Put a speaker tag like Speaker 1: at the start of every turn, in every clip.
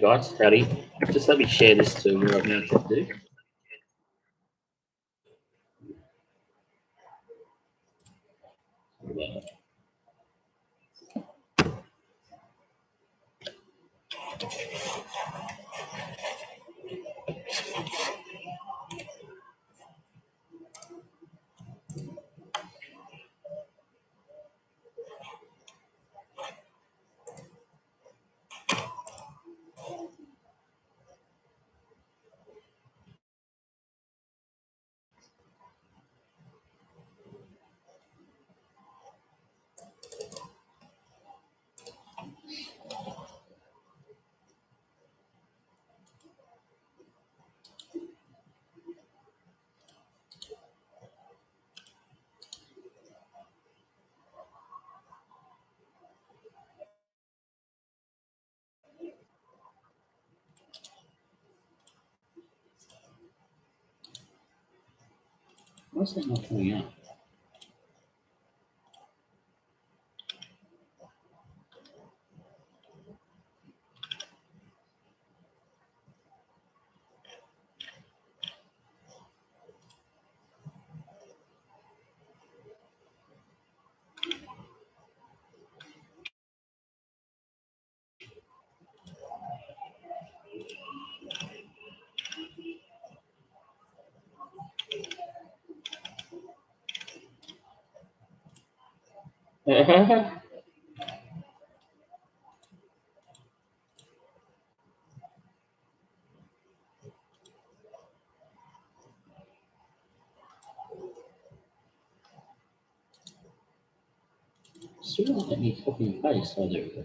Speaker 1: guys, howdy. Just let me share this to what I need to do. Why's that not coming up? Still not let me copy and paste. Oh, there we go.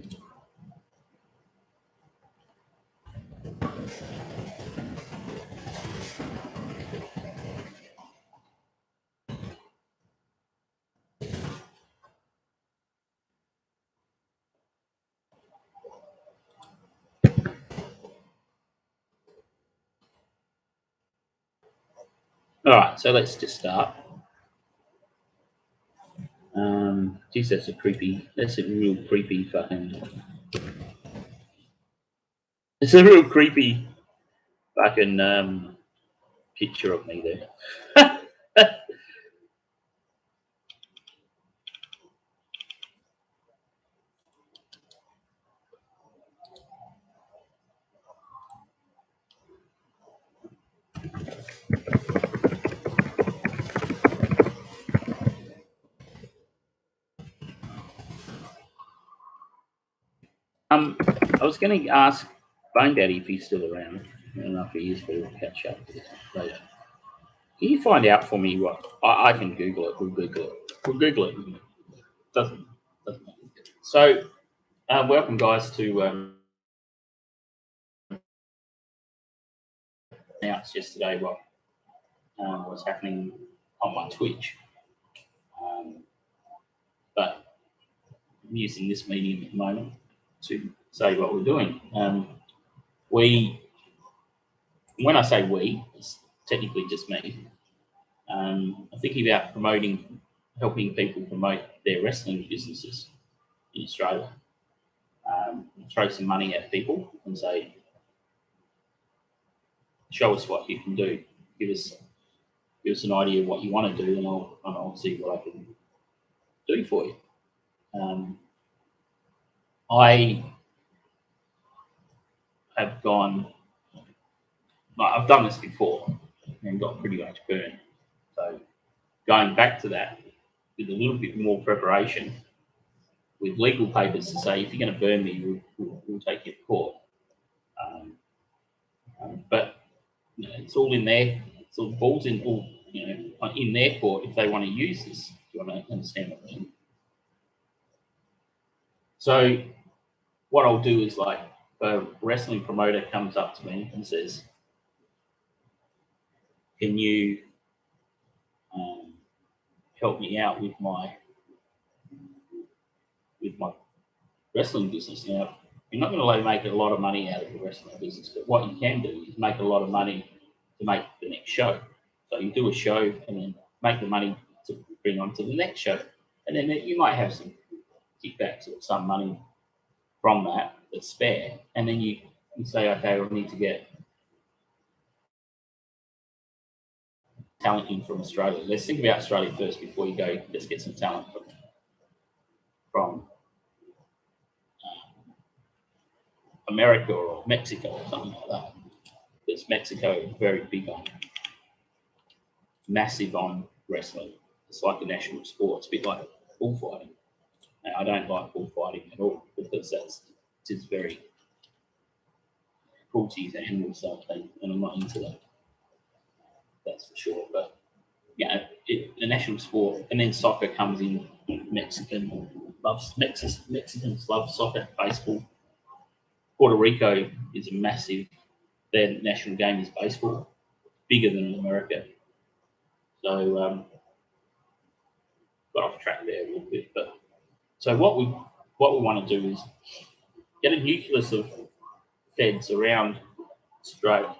Speaker 1: All right, so let's just start. Geez, that's a real creepy fucking. It's a real creepy fucking picture of me there. I was going to ask Bone Daddy if he's still around. I don't know if he is, but we'll catch up with this later. Can you find out for me what I can Google it? We'll Google it. We'll Google it. Doesn't matter. So, welcome guys to announced yesterday what was happening on my Twitch. But I'm using this medium at the moment to say what we're doing. When I say we, it's technically just me. I'm thinking about helping people promote their wrestling businesses in Australia. Throw some money at people and say, show us what you can do. Give us an idea of what you want to do, and I'll see what I can do for you. I have I've done this before and got pretty much burned. So going back to that with a little bit more preparation, with legal papers to say, if you're going to burn me, we'll take you to court. But you know, it's all in there. It's all balls in all in their court if they want to use this. If you want to understand what I mean. So what I'll do is, like, a wrestling promoter comes up to me and says, "Can you help me out with my wrestling business?" Now, you're not going to make a lot of money out of the wrestling business, but what you can do is make a lot of money to make the next show. So you do a show and then make the money to bring on to the next show, and then you might have some kickbacks or some money from that that's spare, and then you You say, okay, we need to get talent in from Australia. Let's think about Australia first before you go. Let's get some talent from America or Mexico or something like that. Because Mexico is very big on, massive on wrestling. It's like a national sport. It's a bit like bullfighting. And I don't like bullfighting at all because it's very cruelty to animals sort of thing, and I'm not into that. That's for sure. But yeah, the national sport, and then soccer comes in. Mexicans love soccer, baseball. Puerto Rico is a massive. Their national game is baseball, bigger than America. So got off track there a little bit, but so what we want to do is get a nucleus of feds around Australia,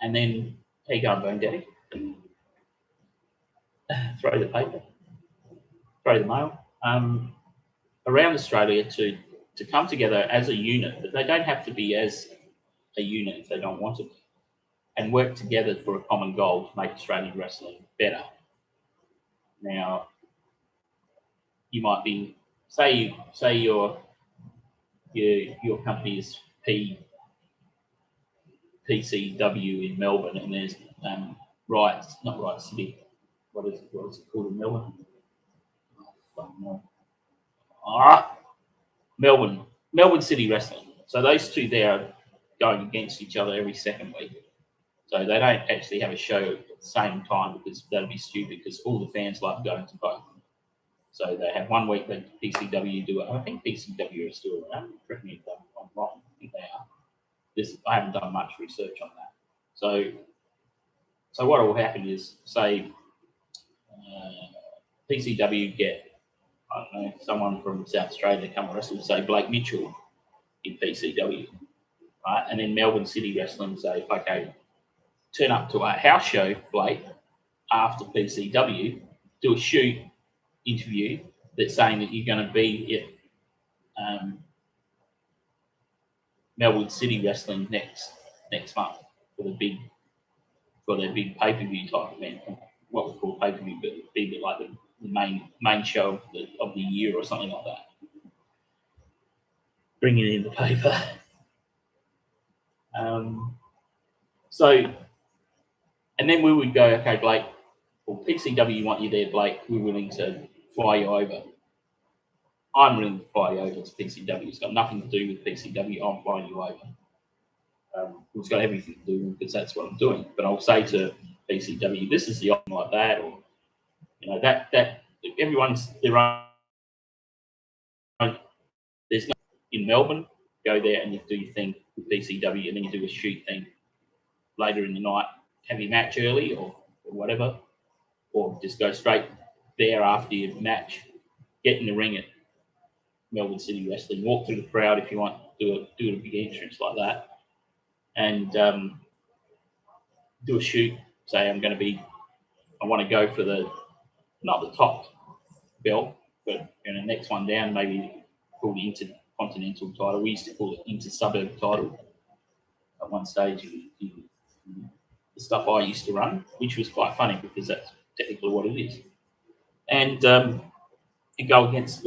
Speaker 1: and then how you going, Bone Daddy? Throw the paper, throw the mail. Around Australia to come together as a unit, but they don't have to be as a unit if they don't want to, and work together for a common goal to make Australian wrestling better. Now, you might be say your company is PCW in Melbourne, and there's not Riot City. What is it called in Melbourne? Melbourne City Wrestling. So those two there are going against each other every second week. So they don't actually have a show at the same time because that'd be stupid because all the fans love going to both. So they have 1 week that PCW do it. I think PCW is still around. Correct me if I'm wrong. I think they are. I haven't done much research on that. So what will happen is, say, PCW get, I don't know, someone from South Australia to come and wrestle, say Blake Mitchell in PCW, right? And then Melbourne City Wrestling say, okay, turn up to a house show, Blake, after PCW, do a shoot interview that's saying that you're going to be at Melbourne City Wrestling next month for their big pay-per-view type event, what we call pay-per-view, but it'd be like the main show of the year or something like that. Bring it in the paper. And then we would go, okay, Blake, well, PCW want you there, Blake. We're willing to fly you over. I'm willing to fly you over to PCW. It's got nothing to do with PCW. I'm flying you over. It's got everything to do with because that's what I'm doing. But I'll say to PCW, this is the option like that, or that everyone's their own. There's no in Melbourne. Go there and you do your thing with PCW, and then you do a shoot thing later in the night. Have your match early or whatever, or just go straight there after your match. Get in the ring at Melbourne City Wrestling. Walk through the crowd if you want. Do a big entrance like that, and do a shoot. Say I want to go for not the top belt, but the next one down, maybe called the Intercontinental title. We used to call it Inter-Suburb title at one stage in the stuff I used to run, which was quite funny because that's technically what it is. And you go against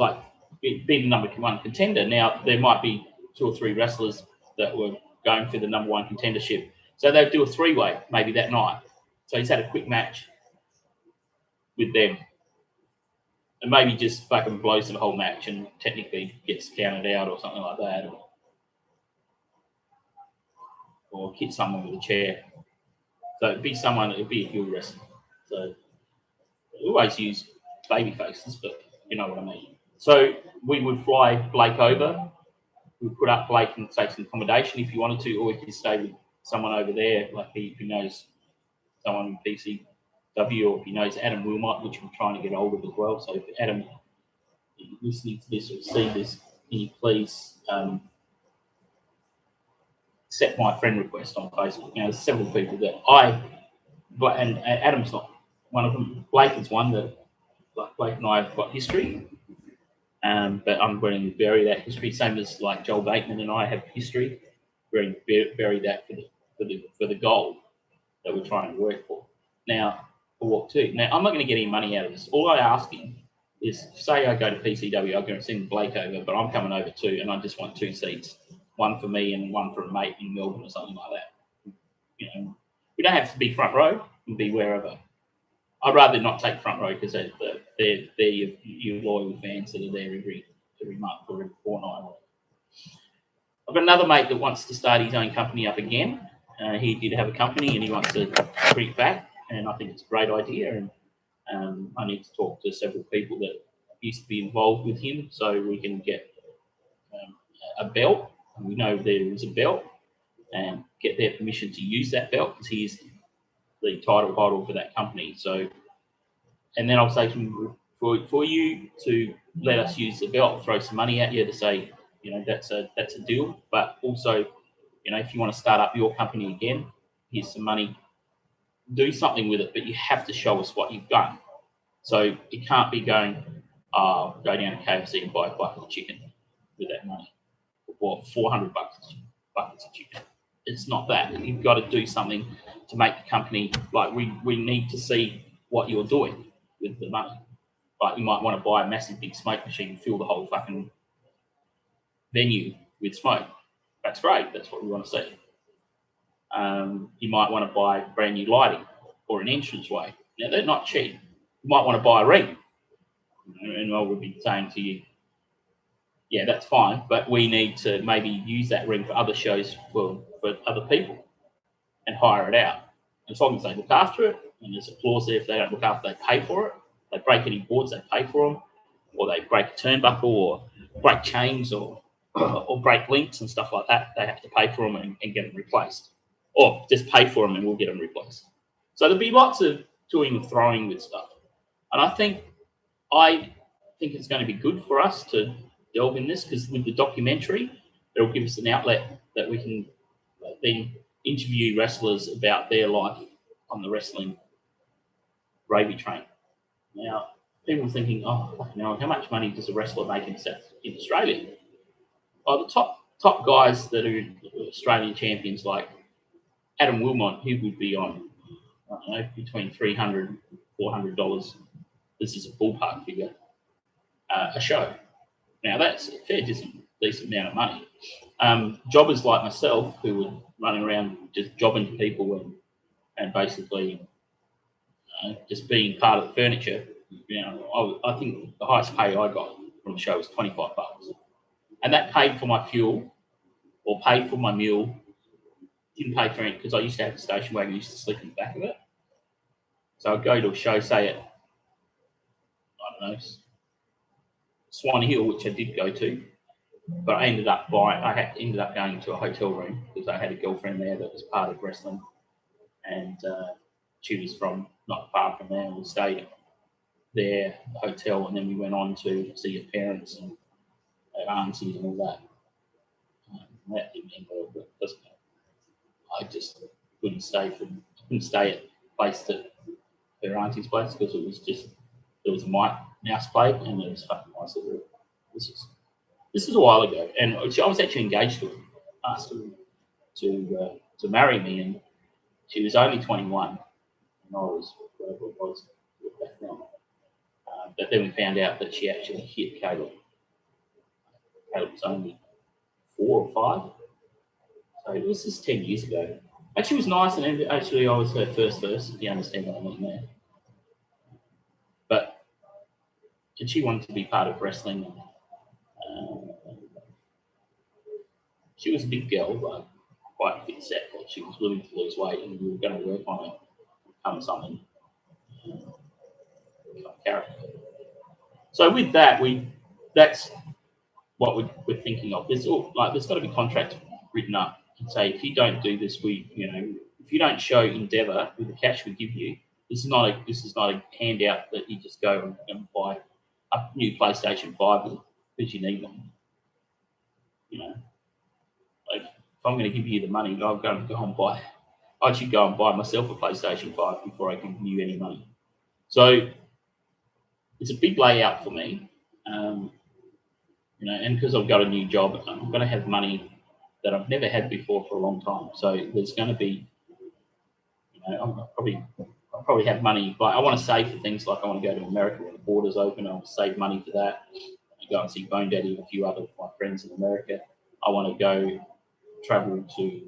Speaker 1: be the number one contender. Now there might be 2 or 3 wrestlers that were going for the number one contendership, so they'd do a 3-way maybe that night. So he's had a quick match with them, and maybe just fucking blows the whole match and technically gets counted out or something like that, or hit someone with a chair. So it'd be a heel wrestler. So we always use baby faces, but you know what I mean. So we would fly Blake over. We'd put up Blake and take some accommodation if you wanted to, or if you stay with someone over there, like he knows someone in PCW, or if he knows Adam Wilmot, which we're trying to get hold of as well. So if Adam is listening to this or see this, can you please accept my friend request on Facebook? There's several people that and Adam's not one of them. Blake is one that, like Blake and I have got history. But I'm going to bury that history, same as like Joel Bateman and I have history. We're going to bury that for the goal that we're trying to work for. Now, for Walk 2. Now, I'm not going to get any money out of this. All I ask him is, say I go to PCW, I'm going to send Blake over, but I'm coming over too, and I just want 2 seats, one for me and one for a mate in Melbourne or something like that. You know, we don't have to be front row; we can be wherever. I'd rather not take front row because they're your loyal fans that are there every month or every fortnight. I've got another mate that wants to start his own company up again. He did have a company and he wants to bring it back, and I think it's a great idea. And I need to talk to several people that used to be involved with him so we can get a belt. And we know there is a belt, and get their permission to use that belt because he is the title holder for that company. So, and then I'll say to him, for you to let us use the belt, throw some money at you to say, you know, that's a deal. But also, you know, if you want to start up your company again, here's some money. Do something with it, but you have to show us what you've done. So it can't be going, go down to KFC and buy a bucket of chicken with that money, or 400 buckets of chicken. It's not that. You've got to do something to make the company, like we need to see what you're doing with the money. Like you might want to buy a massive big smoke machine and fill the whole fucking venue with smoke. That's great. That's what we want to see. You might want to buy brand new lighting or an entranceway. Now, they're not cheap. You might want to buy a ring. And I would be saying to you, yeah, that's fine, but we need to maybe use that ring for other shows for other people and hire it out. As long as they look after it, and there's a clause there, if they don't look after it, they pay for it. They break any boards, they pay for them, or they break a turnbuckle or break chains or break links and stuff like that. They have to pay for them and get them replaced, or just pay for them and we'll get them replaced. So there'll be lots of doing and throwing with stuff, and I think it's going to be good for us to delve in this because with the documentary, it'll give us an outlet that we can then interview wrestlers about their life on the wrestling gravy train. Now, people are thinking, oh, fucking hell, how much money does a wrestler make in Australia? Oh, the top guys that are Australian champions, like Adam Wilmot, he would be on, I don't know, between $300 and $400. This is a ballpark figure. A show. Now, that's a fair decent amount of money. Jobbers like myself, who were running around just jobbing to people and basically just being part of the furniture, you know, I think the highest pay I got from the show was $25. And that paid for my fuel or paid for my meal. Didn't pay for it because I used to have a station wagon, I used to sleep in the back of it. So I'd go to a show, say at, I don't know, Swan Hill, which I did go to, but I ended up going to a hotel room because I had a girlfriend there that was part of wrestling, and she was from not far from there. We stayed at their hotel, and then we went on to see her parents and her aunties and all that. That didn't end well because I just couldn't stay at the place that her auntie's place because it was my mouse plate and it was fucking nice. This is a while ago, and I was actually engaged to her, asked her to marry me, and she was only 21, and I was whatever it was back then. But then we found out that she actually hit Caleb. Caleb was only 4 or 5, so it was just 10 years ago. Actually, it was nice, and actually, I was her first, if you understand what I mean there. But and she wanted to be part of wrestling. She was a big girl, but quite fit set. She was willing to lose weight, and we were going to work on her, become something, become character. So with that, that's what we're thinking of. There's got to be contracts written up and say if you don't do this, if you don't show endeavour with the cash we give you, this is not a handout that you just go and buy a new PlayStation 5 because you need one. You know, like if I'm going to give you the money, I'm going to go and buy. I should go and buy myself a PlayStation 5 before I give you any money. So it's a big layout for me. you know, and because I've got a new job, I'm going to have money that I've never had before for a long time. So there's going to be, you know, I'll probably have money. Like I want to save for things like I want to go to America when the borders open. I'll save money for that. I go and see Bone Daddy and a few other of my friends in America. I want to go travel to.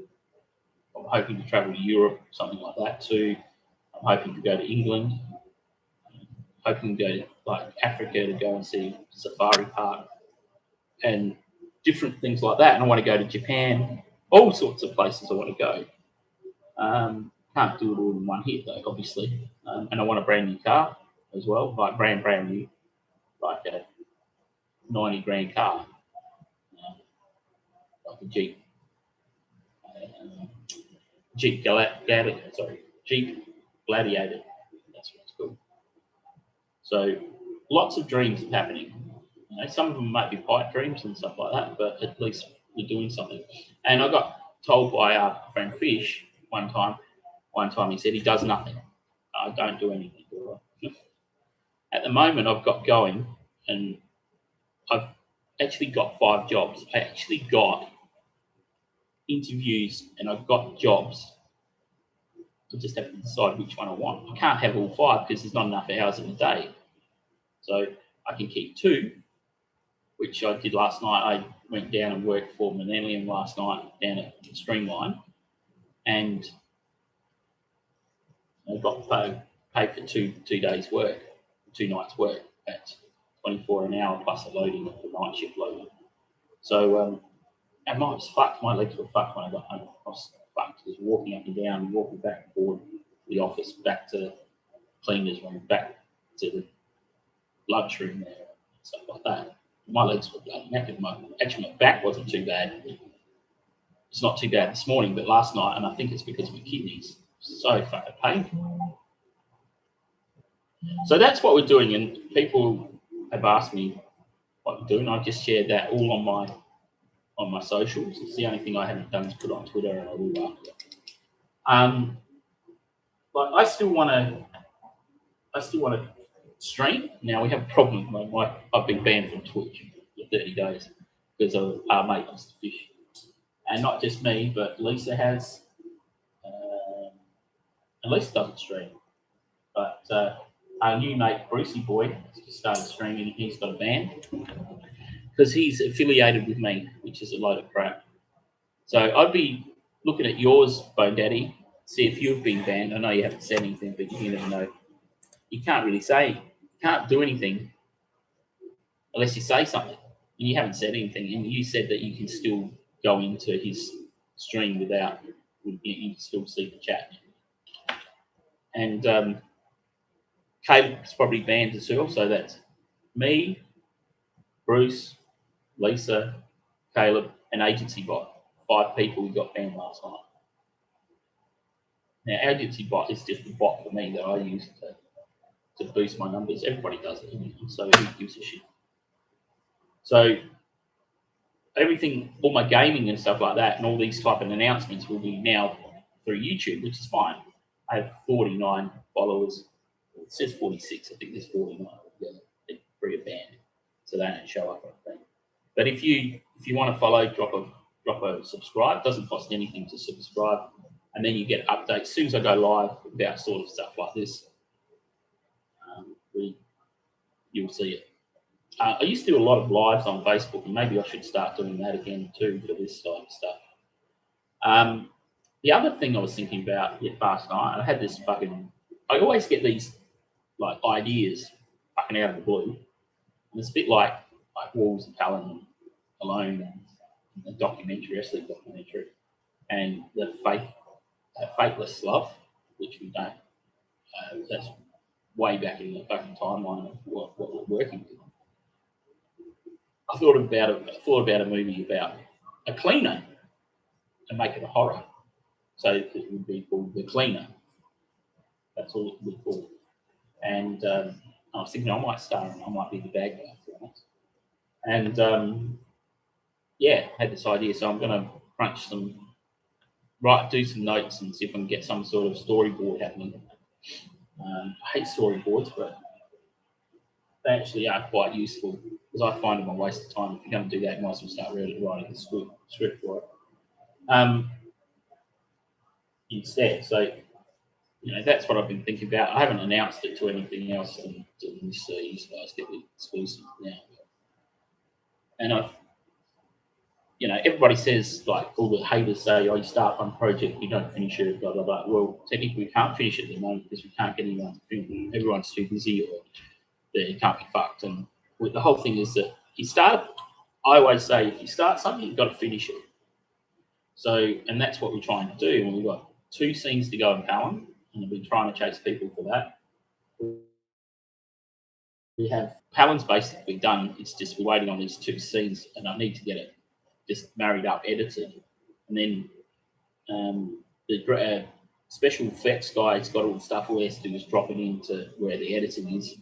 Speaker 1: I'm hoping to travel to Europe, something like that too. I'm hoping to go to England. Hoping to go to like Africa to go and see Safari Park and different things like that. And I want to go to Japan, all sorts of places I want to go. Can't do it all in one hit though, obviously. And I want a brand new car as well, like brand new, like a 90 grand car, like a Jeep Gladiator, Jeep Gladiator. That's what it's called. So lots of dreams are happening. You know, some of them might be pipe dreams and stuff like that, but at least we're doing something. And I got told by our friend Fish one time he said he does nothing. I don't do anything. Do I? At the moment, I've got going, and I've actually got 5 jobs. I actually got interviews, and I've got jobs. I just have to decide which one I want. I can't have all 5 because there's not enough hours in a day. So I can keep 2, which I did last night. I went down and worked for Millennium last night down at Streamline, and I got paid for two days' work, 2 nights' work at 24 an hour plus a loading of the night shift loading. So, and my legs were fucked when I got home. I was fucked. Just walking up and down, walking back and forth, the office, back to cleaners room, back to the lunchroom there, and stuff like that. My legs were bloody knackered. My back wasn't too bad. It's not too bad this morning, but last night, and I think it's because of my kidneys, so fucking painful. So that's what we're doing, and people have asked me what we're doing. I just shared that all on my socials. It's the only thing I haven't done is put on Twitter, and I will after. But I still want to stream. Now we have a problem. I've been banned from Twitch for 30 days because of our mate Mr. Fish, and not just me, but Lisa has. And Lisa doesn't stream, but our new mate Brucey Boy started streaming. He's got a ban because he's affiliated with me, which is a load of crap. So I'd be looking at yours, Bone Daddy, see if you've been banned. I know you haven't said anything, but you never know. You can't really say, you can't do anything unless you say something. And you haven't said anything, and you said that you can still go into his stream without, you can still see the chat. And Caleb's probably banned as well, so that's me, Bruce, Lisa, Caleb, and Agency Bot. 5 people who got banned last night. Now, Agency Bot is just a bot for me that I use to boost my numbers. Everybody does it, so who gives a shit? So everything, all my gaming and stuff like that, and all these type of announcements will be now through YouTube, which is fine. I have 49 followers. It says 46. I think there's 49 altogether. They're free of band, so they don't show up. I think. But if you want to follow, drop a subscribe. It doesn't cost anything to subscribe, and then you get updates as soon as I go live about sort of stuff like this. You'll see it. I used to do a lot of lives on Facebook, and maybe I should start doing that again too for this type of stuff. The other thing I was thinking about last night, I had this I always get these like ideas fucking out of the blue, and it's a bit like Walls and Talon Alone and the documentary, wrestling documentary, and the Faithless Love, which we don't. That's way back in the fucking timeline of what we're working with. I thought about a movie about a cleaner and make it a horror. So it would be called The Cleaner. That's all it would be called. And I was thinking I might star and I might be the bad guy for once. And I had this idea. So I'm going to do some notes and see if I can get some sort of storyboard happening. I hate storyboards, but they actually are quite useful because I find them a waste of time. If you're going to do that, you might as well start writing the script for it instead. So, that's what I've been thinking about. I haven't announced it to anything else until this you guys get the exclusive now. And everybody says, like, all the haters say, oh, you start one project, you don't finish it, blah, blah, blah. Well, technically, we can't finish it at the moment because we can't get anyone to film. Everyone's too busy or they can't be fucked. And the whole thing is that I always say, if you start something, you've got to finish it. So, and that's what we're trying to do. And we've got 2 scenes to go in Palin, and we've been trying to chase people for that. We have Palin's basically done. It's just we're waiting on these 2 scenes, and I need to get it just married up, edited, and then the special effects guy's got all the stuff. All he has to do is drop it into where the editing is,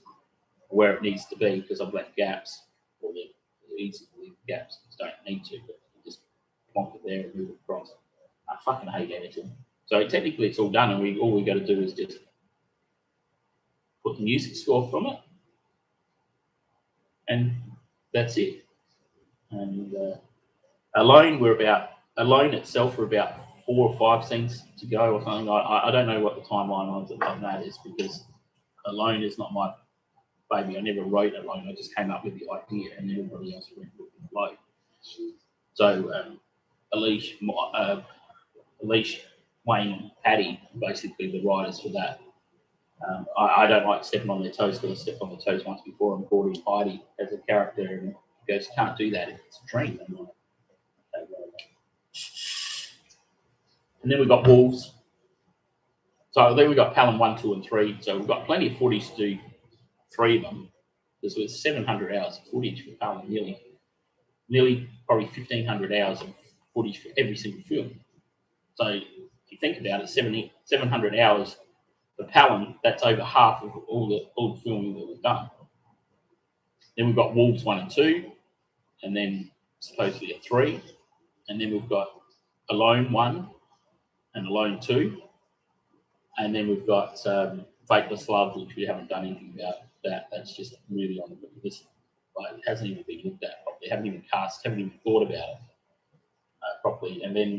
Speaker 1: where it needs to be, because I've left gaps, or the easy to leave gaps. Don't need to, but just plonk it there and move it across. I fucking hate editing. So technically, it's all done, and all we got to do is just put the music score from it, and that's it. And Alone itself, we're about 4 or 5 scenes to go or something. I don't know what the timeline on that is, because Alone is not my baby. I never wrote Alone. I just came up with the idea, and everybody else went with the flow. So Alicia, Wayne, and Paddy, basically the writers for that. I don't like stepping on their toes, because I stepped on their toes once before and brought in Heidi as a character, and he goes, can't do that if it's a dream. I'm like, okay, well. And then we've got Wolves. So then we've got Palin 1, 2, and 3. So we've got plenty of footage to do 3 of them. There's 700 hours of footage for Palin, nearly probably 1,500 hours of footage for every single film. So if you think about it, 700 hours for Palin, that's over half of all the filming that we've done. Then we've got Wolves 1 and 2, and then supposedly a 3, and then we've got Alone 1 and Alone 2, and then we've got Fateless Love, which we haven't done anything about. That's just really on the list. Like, it hasn't even been looked at properly. Haven't even thought about it properly. And then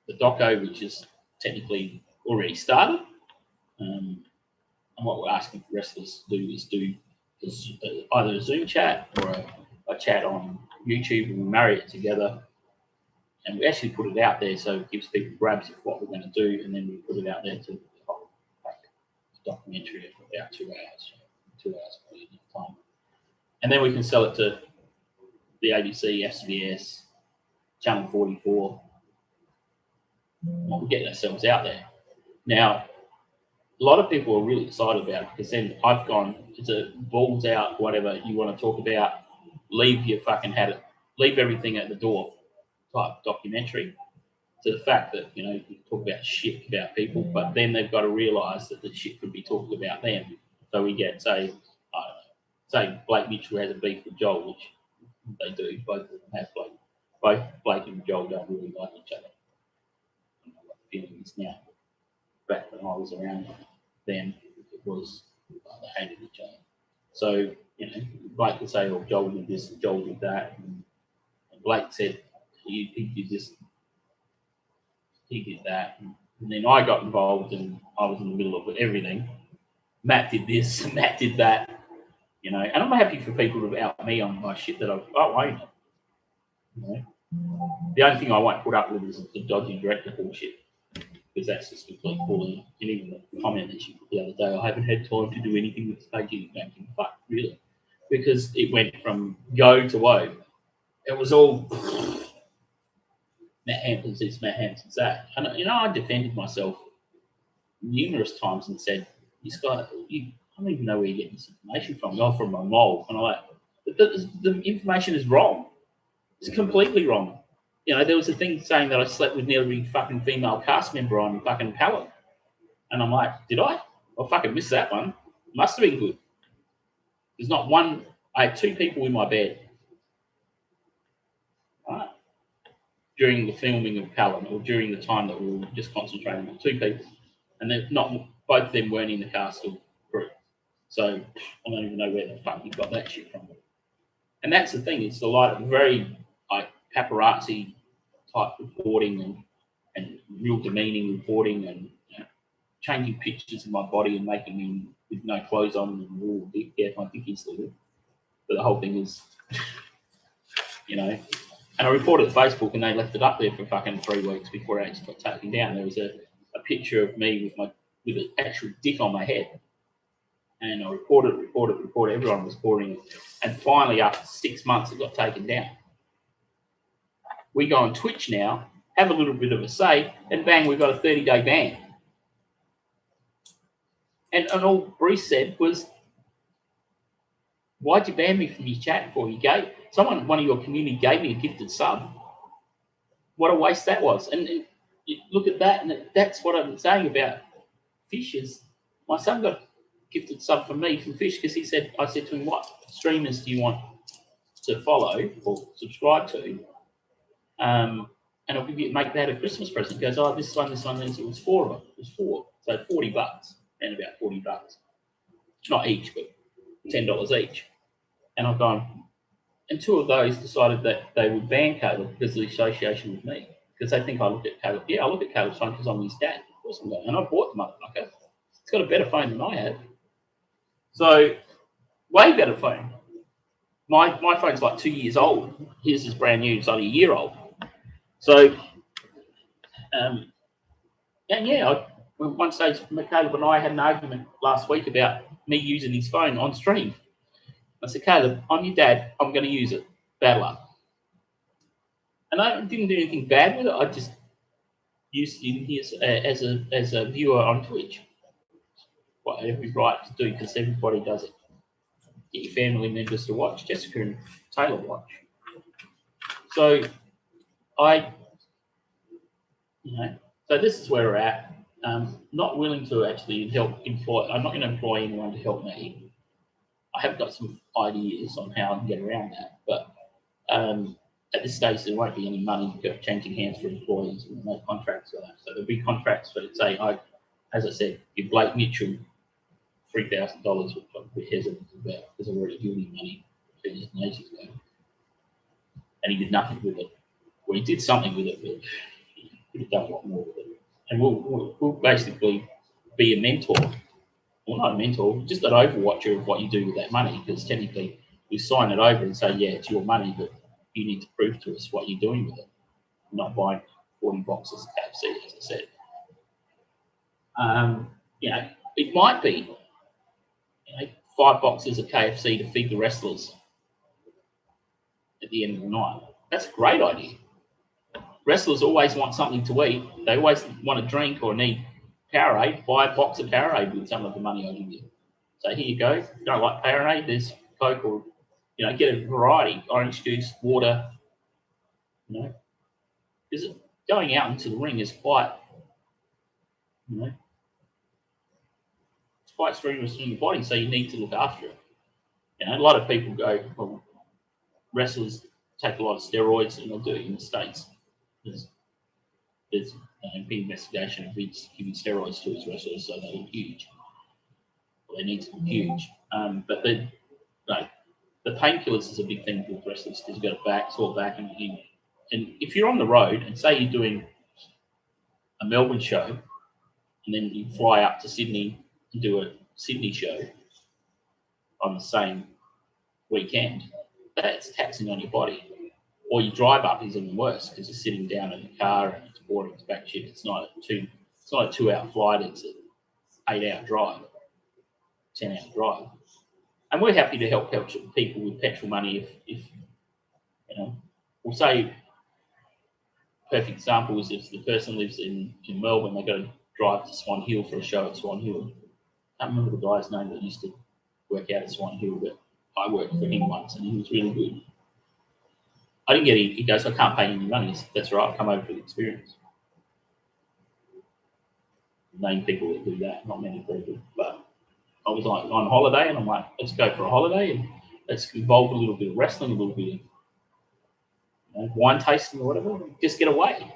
Speaker 1: the doco, which is technically already started. And what we're asking for the rest of us to do is either a Zoom chat or a chat on YouTube, and we marry it together. And we actually put it out there, so it gives people grabs of what we're going to do, and then we put it out there to documentary for about 2 hours. 2 hours of time. And then we can sell it to the ABC, FCBS, Channel 44. And we'll get ourselves out there. Now, a lot of people are really excited about it, because then I've gone, it's a balls out, whatever you want to talk about, leave everything at the door type documentary, to the fact that, you talk about shit about people, but then they've got to realise that the shit could be talked about them. So we get, say Blake Mitchell has a beef with Joel, which they do, both of them have. Both Blake and Joel don't really like each other. I don't know what the feeling is now. Back when I was around then, it was they hated each other. So, Blake would say, oh, Joel did this and Joel did that. And Blake said, he did this, he did that. And then I got involved, and I was in the middle of everything. Matt did this, Matt did that. And I'm happy for people to out me on my shit that I won't. The only thing I won't put up with is the dodgy director bullshit, because that's just complete bullying. And even the comment that she put the other day, I haven't had time to do anything with staging. Don't give a fuck, really, because it went from go to woe. It was all Matt Hampton's this, Matt Hampton's that. And I defended myself numerous times and said, this guy, I don't even know where you get this information from. Not from my mole. And I'm like, the information is wrong. It's completely wrong. There was a thing saying that I slept with nearly every fucking female cast member on fucking Palin. And I'm like, did I? I fucking missed that one. Must have been good. There's not one. I had 2 people in my bed. Right? During the filming of Palin, or during the time that we were just concentrating on 2 people. And then both of them weren't in the cast or group. So I don't even know where the fuck you got that shit from. And that's the thing. It's a lot of very like paparazzi type reporting and real demeaning reporting and changing pictures of my body and making me with no clothes on and all my dick installed. But the whole thing is, and I reported to Facebook and they left it up there for fucking 3 weeks before it actually got taken down. There was a picture of me with an actual dick on my head. And I reported. Everyone was reporting it. And finally, after 6 months, it got taken down. We go on Twitch now, have a little bit of a say, and bang, we've got a 30-day ban. And all Bruce said was, why'd you ban me from your chat for? One of your community gave me a gifted sub. What a waste that was. And you look at that, and that's what I'm saying about Fish is, my son got a gifted sub from me from Fish because I said to him, what streamers do you want to follow or subscribe to? And I'll make that a Christmas present. He goes, this one. It was 4 of them. It was 4. So $40 and about $40. Not each, but $10 each. And I've gone, and 2 of those decided that they would ban Caleb because of the association with me. Because they think I look at Caleb. Yeah, I look at Caleb's phone because I'm his dad. Of course I'm going. And I bought the motherfucker. It's got a better phone than I have. So, way better phone. My phone's like 2 years old. His is brand new. It's only a year old. So, one stage, Caleb and I had an argument last week about me using his phone on stream. I said, Caleb, I'm your dad. I'm going to use it. Bad luck. And I didn't do anything bad with it. I just used him as a viewer on Twitch. What every right to do because everybody does it. Get your family members to watch. Jessica and Taylor watch. So so this is where we're at. Not willing to actually help employ. I'm not going to employ anyone to help me. I have got some ideas on how I can get around that, but at this stage there won't be any money changing hands for employees. No contracts for that. So there'll be contracts for, say, as I said, give Blake Mitchell $3,000, which I'm a bit hesitant about because I've already given him money 2 years ago, and he did nothing with it. Well, he did something with it, but he could have done a lot more with it. And we'll basically be a mentor. Well, not a mentor, just an overwatcher of what you do with that money, because technically we sign it over and say, yeah, it's your money, but you need to prove to us what you're doing with it. I'm not buying 40 boxes of KFC, as I said. It might be 5 boxes of KFC to feed the wrestlers at the end of the night. That's a great idea. Wrestlers always want something to eat. They always want a drink or need Powerade. Buy a box of Powerade with some of the money I give you. So here you go. If you don't like Powerade, there's Coke or, get a variety. Orange juice, water, Because going out into the ring is quite, it's quite strenuous in your body, so you need to look after it. A lot of people go, well, wrestlers take a lot of steroids, and they'll do it in the States. There's a big investigation of Vince giving steroids to his wrestlers so they look huge. Well, they need to look huge. But the painkillers is a big thing with wrestlers because you've got a sore back. And if you're on the road and say you're doing a Melbourne show and then you fly up to Sydney and do a Sydney show on the same weekend, that's taxing on your body. Or you drive up is even worse because you're sitting down in the car and it's boring, it's back shit. It's not a 2-hour flight, it's an 8-hour drive, 10-hour drive. And we're happy to help people with petrol money if we'll say, perfect example is if the person lives in Melbourne, they've got to drive to Swan Hill for a show at Swan Hill. I can't remember the guy's name that used to work out at Swan Hill, but I worked for him once and he was really good. I didn't get it. He goes, I can't pay any money. That's right, I'll come over for the experience. Name people that do that, not many people. But I was like on holiday and I'm like, let's go for a holiday and let's involve a little bit of wrestling, a little bit of wine tasting or whatever, just get away.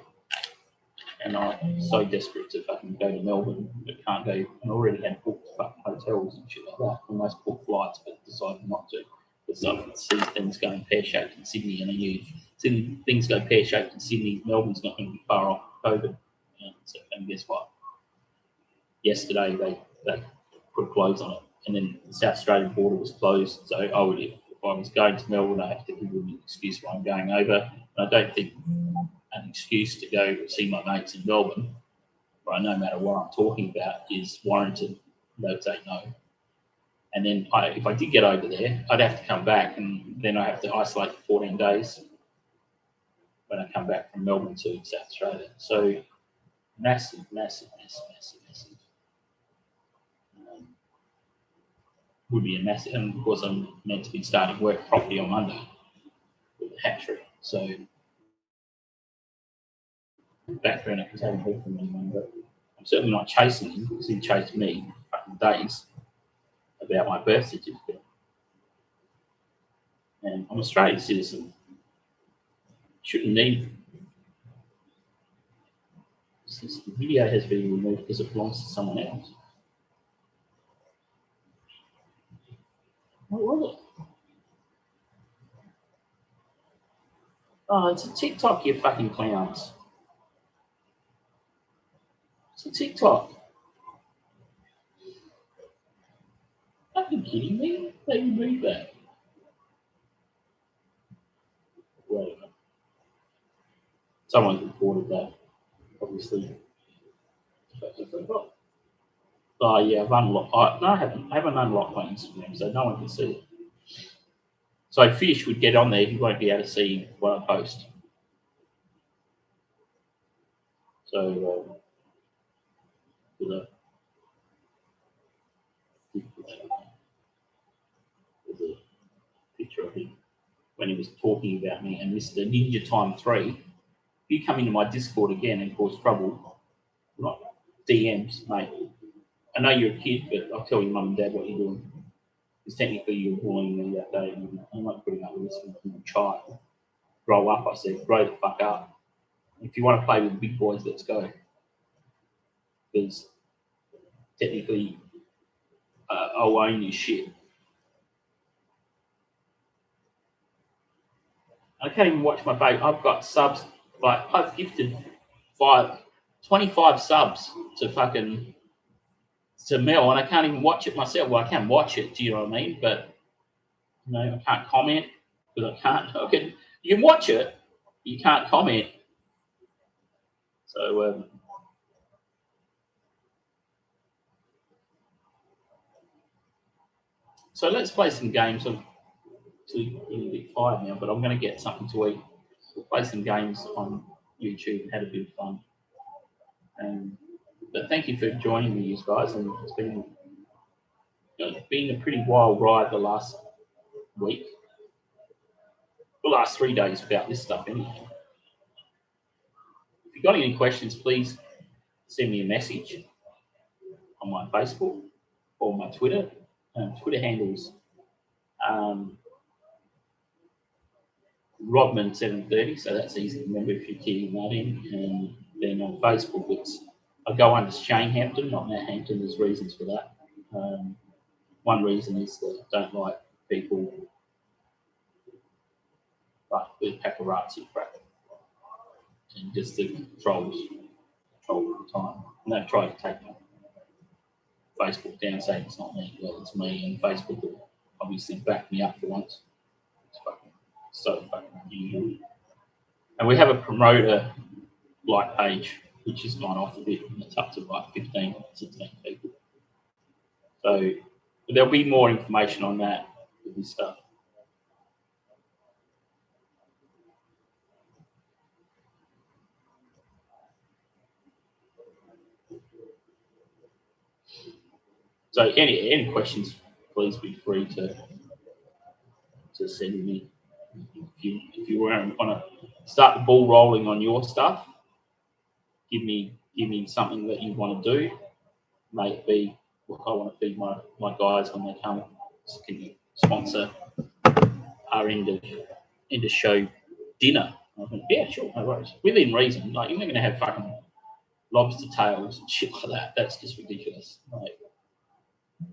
Speaker 1: And I'm so desperate to fucking go to Melbourne, but can't go. And already had booked fucking hotels and shit like that. Almost booked flights, but decided not to Because I see things going pear-shaped in Sydney, and then you see things go pear-shaped in Sydney, Melbourne's not going to be far off COVID. And guess what? Yesterday they put clothes on it, and then the South Australian border was closed. So I would, if I was going to Melbourne, I have to give them an excuse why I'm going over. And I don't think an excuse to go see my mates in Melbourne, right, no matter what I'm talking about, is warranted. They would say no. And then if I did get over there, I'd have to come back, and then I have to isolate for 14 days when I come back from Melbourne to South Australia. So massive. Would be a massive, and of course I'm meant to be starting work properly on Monday with the hatchery. So background because I haven't heard from anyone, but I'm certainly not chasing him because he chased me for fucking days about my birth certificate. And I'm an Australian citizen. Shouldn't need. Since the video has been removed because it belongs to someone else. What was it? Oh, it's a TikTok, you fucking clowns. It's a TikTok. Are you kidding me? They removed that. Whatever. Someone's reported that, obviously. Oh yeah, I've unlocked. No, I haven't unlocked my Instagram, so no one can see it. So Fish would get on there, he won't be able to see what I post. So there's a picture of him when he was talking about me, and Mr. Ninja Time 3. If you come into my Discord again and cause trouble, not DMs, mate. I know you're a kid, but I'll tell your mum and dad what you're doing. Because technically you were bullying me that day, and I'm not putting up with this from a child. Grow up, I said. Grow the fuck up. If you want to play with the big boys, let's go. Because technically, I'll own your shit. I can't even watch my face. I've got subs, like, I've gifted 25 subs to Mel, and I can't even watch it myself. Well, I can watch it, do you know what I mean? But, you know, I can't comment because I can't. You can watch it, you can't comment. So, so let's play some games. I'm a bit tired now, but I'm going to get something to eat. We'll play some games on YouTube and had a bit of fun. But thank you for joining me, you guys, and it's been a pretty wild ride the last week. The last 3 days about this stuff anyway. If you've got any questions, please send me a message on my Facebook or my Twitter. Twitter handles Rodman730, so that's easy to remember if you're keying that in. And then on Facebook, I go under Shane Hampton, not Matt Hampton. There's reasons for that. One reason is that I don't like people like the paparazzi crap and just the trolls all the time. And they've tried to take my Facebook down, saying it's not me. Well, it's me, and Facebook will obviously back me up for once. It's so fucking unusual. And we have a promoter like page, which has gone off a bit, and it's up to like 15, 16 people. So there'll be more information on that with this stuff. So any questions, please be free to send me. If you want to start the ball rolling on your stuff, give me something that you want to do. May it be, look, I want to feed my guys when they come. So can you sponsor our end of show dinner? I think, yeah, sure, no worries. Within reason. Like, you're not going to have fucking lobster tails and shit like that. That's just ridiculous. Like,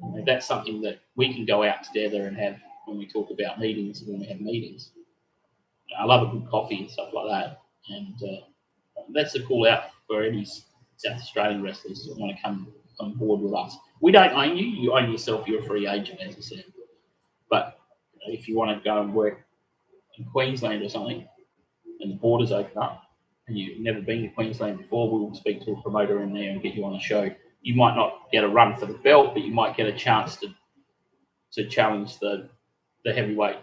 Speaker 1: you know, that's something that we can go out together and have when we talk about meetings, when we have meetings. I love a good coffee and stuff like that. And that's a call out for any South Australian wrestlers that want to come on board with us. We don't own you. You own yourself. You're a free agent, as I said. But if you want to go and work in Queensland or something, and the borders open up, and you've never been to Queensland before, we'll speak to a promoter in there and get you on a show. You might not get a run for the belt, but you might get a chance to challenge the heavyweight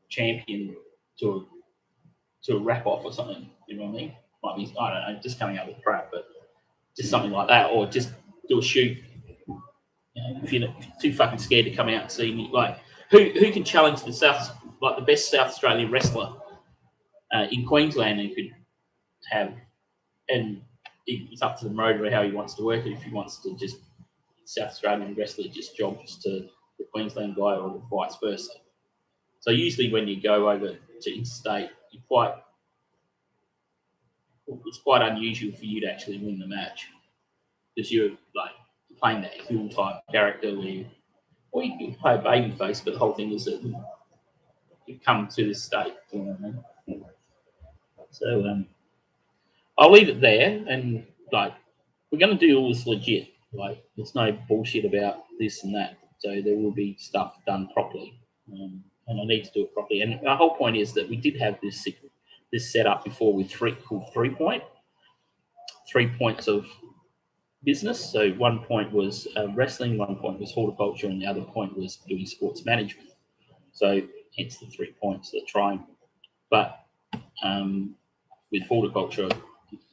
Speaker 1: champion to a wrap off or something. You know what I mean? Might be, I don't know, just coming up with crap, but just something like that, or just do a shoot. You know, if you're too fucking scared to come out and see me, like who can challenge the best South Australian wrestler in Queensland, and could have, and it's up to the promoter how he wants to work it. If he wants to just South Australian wrestler just jobs to the Queensland guy, or vice versa. So usually when you go over to interstate, it's quite unusual for you to actually win the match, because you're like playing that heel type character or you can play a baby face, but the whole thing is that you come to this state. You know what I mean? So I'll leave it there, and like we're going to do all this legit. Like there's no bullshit about this and that. So there will be stuff done properly, and I need to do it properly. And the whole point is that we did have this set up before with 3 points of business. So 1 point was wrestling, 1 point was horticulture, and the other point was doing sports management. So hence the 3 points, the triangle. But with horticulture,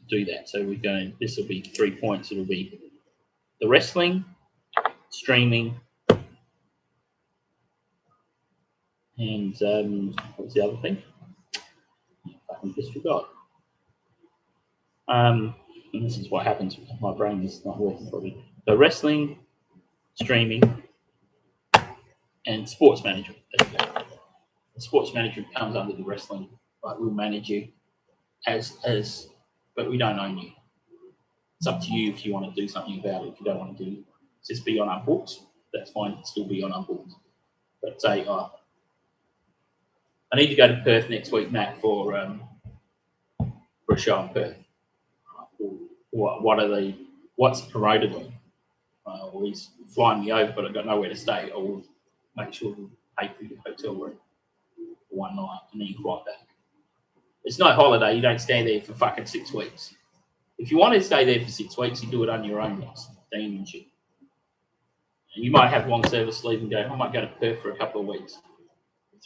Speaker 1: do that. So this will be 3 points. It'll be the wrestling, streaming, and what's the other thing? I just forgot. And this is what happens when my brain is not working properly. So wrestling, streaming, and sports management. The sports management comes under the wrestling. Like we'll manage you but we don't own you. It's up to you if you want to do something about it. If you don't want to do it, just be on our books. That's fine. It'll still be on our books. But say, I need to go to Perth next week, Matt, for a show in Perth. What's the promoter doing? Well, he's flying me over, but I've got nowhere to stay. I will make sure we pay for your hotel room for one night, and then you fly back. It's no holiday. You don't stay there for fucking 6 weeks. If you want to stay there for 6 weeks, you do it on your own risk. And shit. You might have long service leave and go, I might go to Perth for a couple of weeks,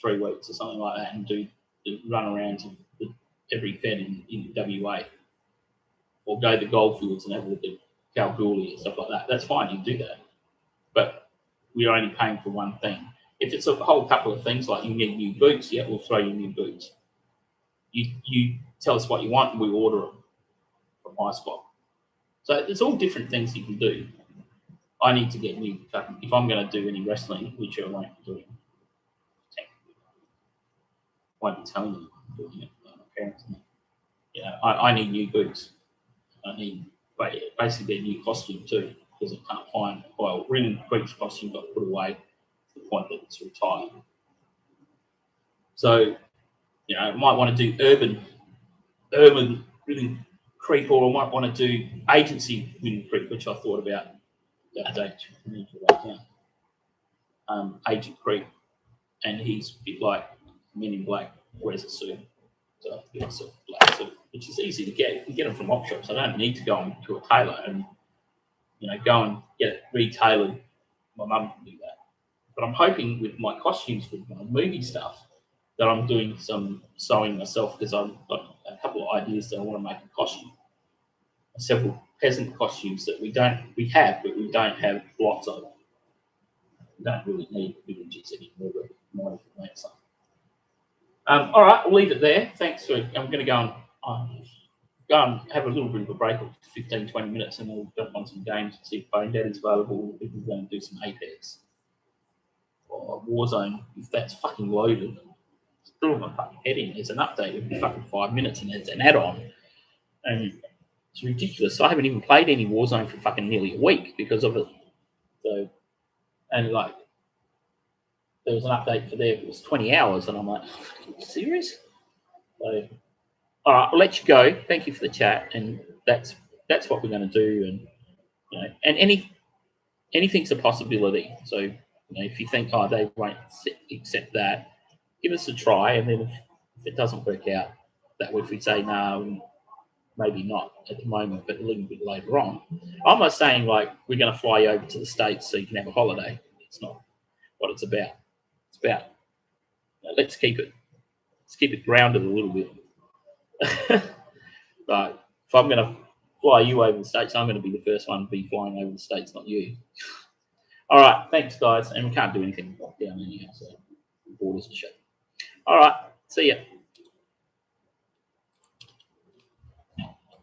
Speaker 1: 3 weeks or something like that, and do the run around to every fed in WA. Or go to the goldfields and have a look at Kalgoorlie and stuff like that. That's fine, you can do that. But we're only paying for one thing. If it's a whole couple of things like you need new boots, yeah, we'll throw you new boots. You tell us what you want and we order them from my spot. So there's all different things you can do. I need to get new, if I'm going to do any wrestling, which I won't be doing, I won't be telling them I'm doing it. My parents, you know, I need new boots. I need basically a new costume too, because I can't find, Ring Creek's costume got put away to the point that it's retired. So, you know, I might want to do urban Ring Creek, or I might want to do agency Ring Creek, which I thought about the other day. Agent Creek, and he's a bit like Men in Black, wears a suit. So I have to get myself a black suit, which is easy to get. You can get them from op shops. I don't need to go to a tailor and, you know, go and get it retailored. My mum can do that. But I'm hoping with my costumes, with my movie stuff, that I'm doing some sewing myself, because I've got a couple of ideas that I want to make a costume. Several peasant costumes that we have, but we don't have lots of. We don't really need villages anymore, but more information. All right, we'll leave it there. Thanks I'm going to go and have a little bit of a break of 15, 20 minutes, and we'll jump on some games and see if Bone Daddy's available. If we're going to do some Apex or Warzone, if that's fucking loaded. It's through my fucking head in. There's an update every fucking 5 minutes, and there's an add-on. And it's ridiculous. I haven't even played any Warzone for fucking nearly a week because of it. So, and like, there was an update for there. It was 20 hours, and I'm like, oh, serious? So, all right, I'll let you go. Thank you for the chat, and that's what we're going to do. And and anything's a possibility. So if you think, oh, they won't accept that, give us a try, and then if it doesn't work out, that if we say no, maybe not at the moment, but a little bit later on. I'm not saying like we're going to fly you over to the States so you can have a holiday. It's not what it's about. It's about let's keep it grounded a little bit. But if I'm going to fly you over the States, I'm going to be the first one to be flying over the States, not you. All right, thanks, guys. And we can't do anything lockdown anyhow, so the borders are shut. All right, see ya.